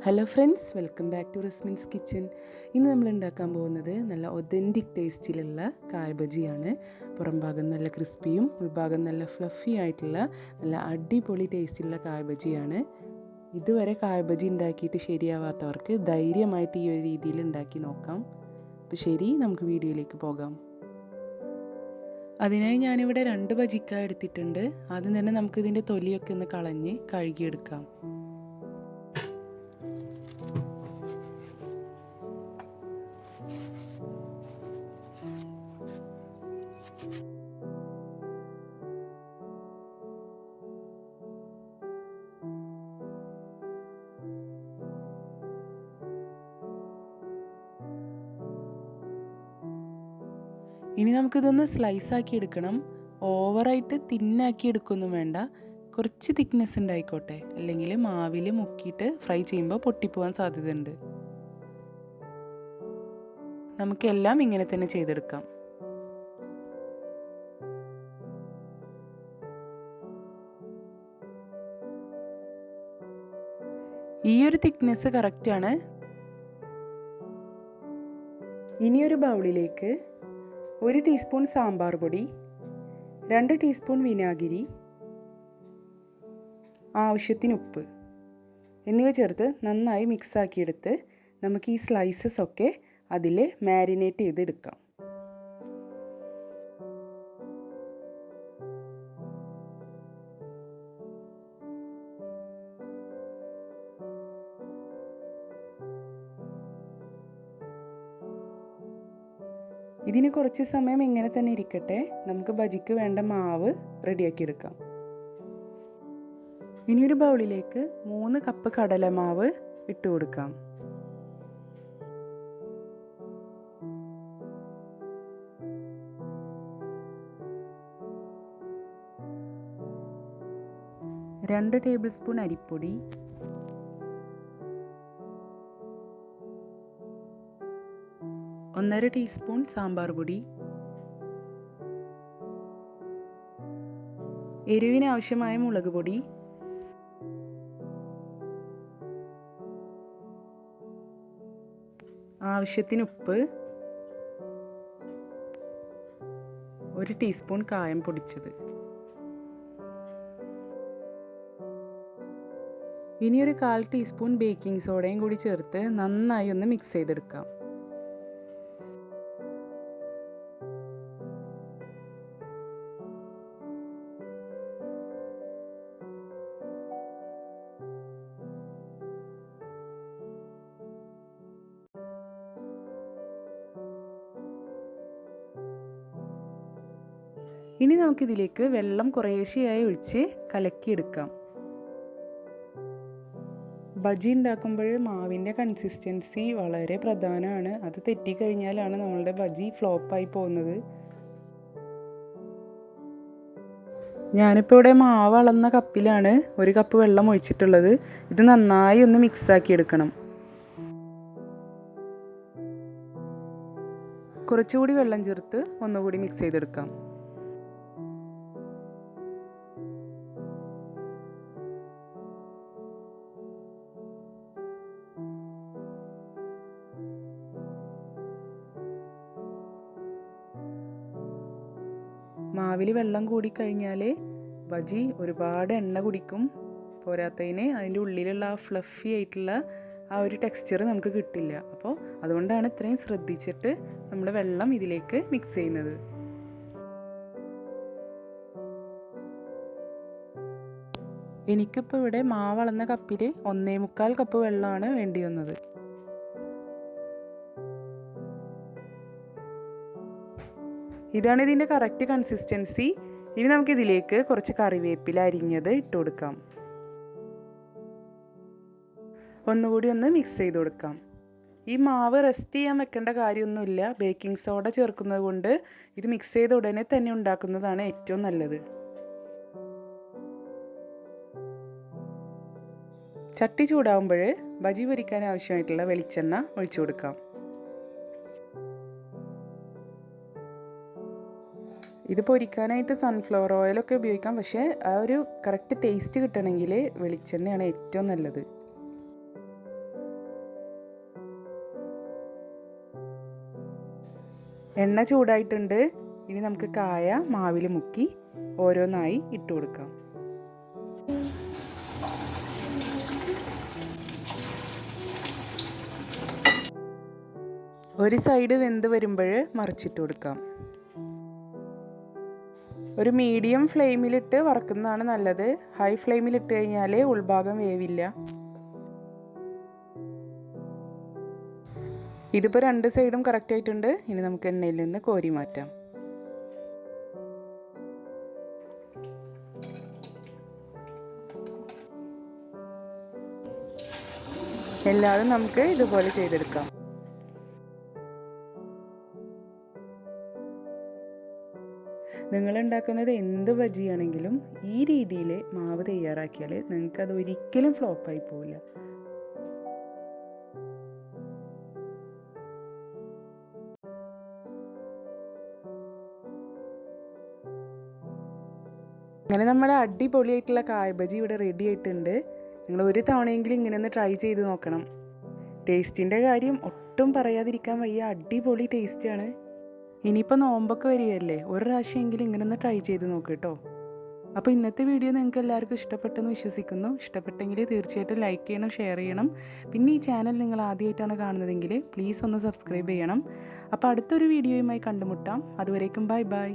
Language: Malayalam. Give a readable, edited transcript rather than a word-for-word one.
Hello friends, welcome back to rezminskitchen. ഇന്ന് നമ്മൾ ഉണ്ടാക്കാൻ പോകുന്നത് നല്ല ഒതൻറ്റിക് ടേസ്റ്റിലുള്ള കായ ബജിയാണ്. പുറം ഭാഗം നല്ല ക്രിസ്പിയും ഉൾഭാഗം നല്ല ഫ്ലഫി ആയിട്ടുള്ള നല്ല അടിപൊളി ടേസ്റ്റുള്ള കായ ബജിയാണ്. ഇതുവരെ കായ ബജി ഉണ്ടാക്കിയിട്ട് ശരിയാവാത്തവർക്ക് ധൈര്യമായിട്ട് ഈ ഒരു രീതിയിൽ ഉണ്ടാക്കി നോക്കാം. അപ്പോൾ ശരി, നമുക്ക് വീഡിയോയിലേക്ക് പോകാം. അതിനായി ഞാനിവിടെ 2 ബജിക്കായ എടുത്തിട്ടുണ്ട്. ആദ്യം തന്നെ നമുക്കിതിൻ്റെ തൊലിയൊക്കെ ഒന്ന് കളഞ്ഞ് കഴുകിയെടുക്കാം. ഇനി നമുക്കിതൊന്ന് സ്ലൈസാക്കി എടുക്കണം. ഓവറായിട്ട് തിന്നാക്കി എടുക്കൊന്നും വേണ്ട, കുറച്ച് തിക്നെസ് ഉണ്ടായിക്കോട്ടെ, അല്ലെങ്കിൽ മാവിൽ മുക്കിയിട്ട് ഫ്രൈ ചെയ്യുമ്പോൾ പൊട്ടിപ്പോവാൻ സാധ്യതയുണ്ട്. നമുക്കെല്ലാം ഇങ്ങനെ തന്നെ ചെയ്തെടുക്കാം. ഈ ഒരു തിക്നെസ് കറക്റ്റാണ്. ഇനിയൊരു ബൗളിലേക്ക് 1 ടീസ്പൂൺ സാമ്പാർ പൊടി, 2 ടീസ്പൂൺ വിനാഗിരി, ആവശ്യത്തിന് ഉപ്പ് എന്നിവ ചേർത്ത് നന്നായി മിക്സാക്കിയെടുത്ത് നമുക്ക് ഈ സ്ലൈസസ് ഒക്കെ അതിൽ മാരിനേറ്റ് ചെയ്തെടുക്കാം. ഇതിന് കുറച്ച് സമയം ഇങ്ങനെ തന്നെ ഇരിക്കട്ടെ. നമുക്ക് ബജിക്ക് വേണ്ട മാവ് റെഡിയാക്കി എടുക്കാം. ഇനിയൊരു ബൗളിലേക്ക് 3 കപ്പ് കടലമാവ് ഇട്ട് കൊടുക്കാം. രണ്ട് ടേബിൾ സ്പൂൺ അരിപ്പൊടി, 1.5 ടീസ്പൂൺ സാമ്പാർ പൊടി, എരിവിന് ആവശ്യമായ മുളക് പൊടി, ആവശ്യത്തിന് ഉപ്പ്, 1 ടീസ്പൂൺ കായം പൊടിച്ചത്. ഇനിയൊരു 1/4 ടീസ്പൂൺ ബേക്കിംഗ് സോഡയും കൂടി ചേർത്ത് നന്നായി ഒന്ന് മിക്സ് ചെയ്തെടുക്കാം. ഇനി നമുക്കിതിലേക്ക് വെള്ളം കുറേശ്ശെയായി ഒഴിച്ച് കലക്കിയെടുക്കാം. ബജി ഉണ്ടാക്കുമ്പോൾ മാവിൻ്റെ കൺസിസ്റ്റൻസി വളരെ പ്രധാനമാണ്. അത് തെറ്റിക്കഴിഞ്ഞാലാണ് നമ്മളുടെ ബജി ഫ്ലോപ്പായി പോകുന്നത്. ഞാനിപ്പോൾ ഇവിടെ മാവ് അളന്ന കപ്പിലാണ് 1 കപ്പ് വെള്ളം ഒഴിച്ചിട്ടുള്ളത്. ഇത് നന്നായി ഒന്ന് മിക്സാക്കി എടുക്കണം. കുറച്ചുകൂടി വെള്ളം ചേർത്ത് ഒന്നുകൂടി മിക്സ് ചെയ്തെടുക്കാം. മാവിൽ വെള്ളം കൂടിക്കഴിഞ്ഞാൽ ബജി ഒരുപാട് എണ്ണ കുടിക്കും. പോരാത്തതിന് അതിൻ്റെ ഉള്ളിലുള്ള ആ ഫ്ലഫി ആയിട്ടുള്ള ആ ഒരു ടെക്സ്ചർ നമുക്ക് കിട്ടില്ല. അപ്പോൾ അതുകൊണ്ടാണ് ഇത്രയും ശ്രദ്ധിച്ചിട്ട് നമ്മൾ വെള്ളം ഇതിലേക്ക് മിക്സ് ചെയ്യുന്നത്. എനിക്കിപ്പോൾ ഇവിടെ മാവ് അളന്ന കപ്പിൽ 1.25 കപ്പ് വെള്ളമാണ് വേണ്ടി വന്നത്. ഇതാണ് ഇതിൻ്റെ കറക്റ്റ് കൺസിസ്റ്റൻസി. ഇനി നമുക്കിതിലേക്ക് കുറച്ച് കറിവേപ്പില അരിഞ്ഞത് ഇട്ട് കൊടുക്കാം. ഒന്നുകൂടി ഒന്ന് മിക്സ് ചെയ്ത് കൊടുക്കാം. ഈ മാവ് റെസ്റ്റ് ചെയ്യാൻ വെക്കേണ്ട കാര്യമൊന്നുമില്ല. ബേക്കിംഗ് സോഡ ചേർക്കുന്നത് കൊണ്ട് ഇത് മിക്സ് ചെയ്ത ഉടനെ തന്നെ ഉണ്ടാക്കുന്നതാണ് ഏറ്റവും നല്ലത്. ചട്ടി ചൂടാവുമ്പോൾ ബജി പൊരിക്കാൻ ആവശ്യമായിട്ടുള്ള വെളിച്ചെണ്ണ ഒഴിച്ചു കൊടുക്കാം. ഇത് പൊരിക്കാനായിട്ട് സൺഫ്ലവർ ഓയിലൊക്കെ ഉപയോഗിക്കാം. പക്ഷേ ആ ഒരു കറക്റ്റ് ടേസ്റ്റ് കിട്ടണമെങ്കിൽ വെളിച്ചെണ്ണയാണ് ഏറ്റവും നല്ലത്. എണ്ണ ചൂടായിട്ടുണ്ട്. ഇനി നമുക്ക് കായ മാവിൽ മുക്കി ഓരോന്നായി ഇട്ട് കൊടുക്കാം. ഒരു സൈഡ് വെന്ത് വരുമ്പോൾ മറിച്ചിട്ട് കൊടുക്കാം. ഒരു മീഡിയം ഫ്ലെയിമിലിട്ട് വറക്കുന്നതാണ് നല്ലത്. ഹൈ ഫ്ലെയിമിലിട്ട് കഴിഞ്ഞാൽ ഉൾഭാഗം വേവില്ല. ഇതിപ്പോൾ 2 സൈഡും കറക്റ്റ് ആയിട്ടുണ്ട്. ഇനി നമുക്ക് എണ്ണയിൽ നിന്ന് കോരി മാറ്റാം. എല്ലാവരും നമുക്ക് ഇതുപോലെ ചെയ്തെടുക്കാം. നിങ്ങളുണ്ടാക്കുന്നത് എന്ത് ബജിയാണെങ്കിലും ഈ രീതിയിൽ മാവ് തയ്യാറാക്കിയാൽ നിങ്ങൾക്കത് ഒരിക്കലും ഫ്ലോപ്പായി പോവില്ല. അങ്ങനെ നമ്മുടെ അടിപൊളിയായിട്ടുള്ള കായ ബജി ഇവിടെ റെഡി ആയിട്ടുണ്ട്. നിങ്ങൾ ഒരു തവണയെങ്കിലും ഇങ്ങനെ ഒന്ന് ട്രൈ ചെയ്ത് നോക്കണം. ടേസ്റ്റിൻ്റെ കാര്യം ഒട്ടും പറയാതിരിക്കാൻ വയ്യ. അടിപൊളി ടേസ്റ്റാണ്. ഇനിയിപ്പോൾ നോമ്പൊക്കെ വരികയല്ലേ, ഒരു പ്രാവശ്യമെങ്കിലും ഇങ്ങനെ ഒന്ന് ട്രൈ ചെയ്ത് നോക്ക് കേട്ടോ. അപ്പോൾ ഇന്നത്തെ വീഡിയോ നിങ്ങൾക്ക് എല്ലാവർക്കും ഇഷ്ടപ്പെട്ടെന്ന് വിശ്വസിക്കുന്നു. ഇഷ്ടപ്പെട്ടെങ്കിൽ തീർച്ചയായിട്ടും ലൈക്ക് ചെയ്യണം, ഷെയർ ചെയ്യണം. പിന്നെ ഈ ചാനൽ നിങ്ങൾ ആദ്യമായിട്ടാണ് കാണുന്നതെങ്കിൽ പ്ലീസ് ഒന്ന് സബ്സ്ക്രൈബ് ചെയ്യണം. അപ്പോൾ അടുത്തൊരു വീഡിയോയുമായി കണ്ടുമുട്ടാം. അതുവരേക്കും ബൈ ബൈ.